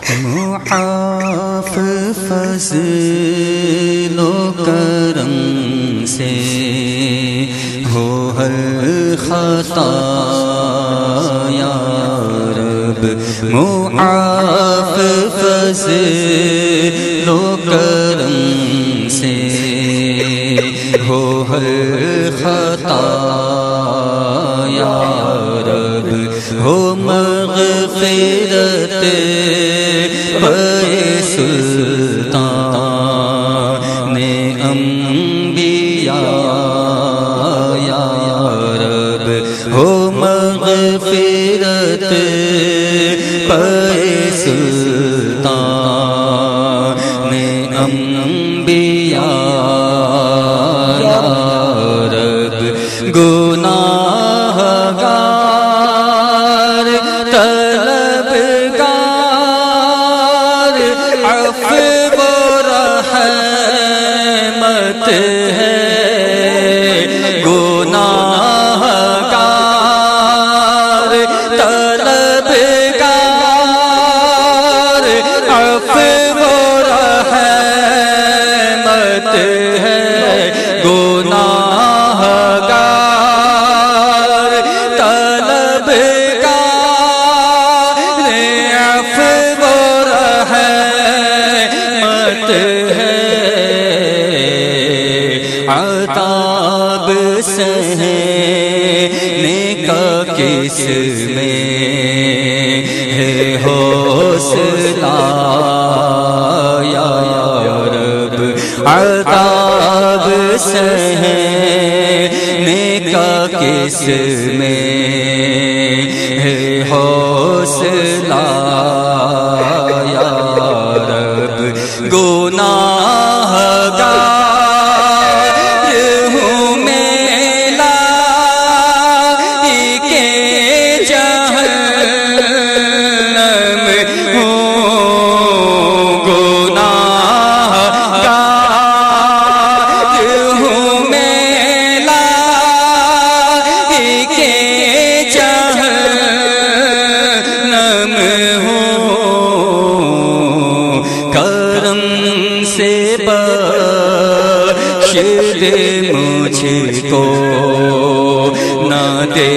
معاف فضل و کرم سے ہو ہر خطا یا رب، معاف فضل و کرم سے ہو ہر خطا یا رب، ہو مغفرت سلطان انبیاء یا رب، ہو مغفرت سلطان انبیاء یا رب، گناہ گار طلبگار عفو و رحمت ہے، گناہ گار طلبگار عفو و رحمت ہے، گناہ گار طلبگار عفو و رحمت ہے، عذاب سہنے کا کس میں ہے حوصلہ یا رب، عذاب سہنے کا کس میں ہے حوصلہ یا رب، گناہ گار ہوں میں لائق جہنم ہوں، گناہ گار ہوں میں لائق جہنم ہوں، کرم سے بخش دے مجھ کو، نہ دے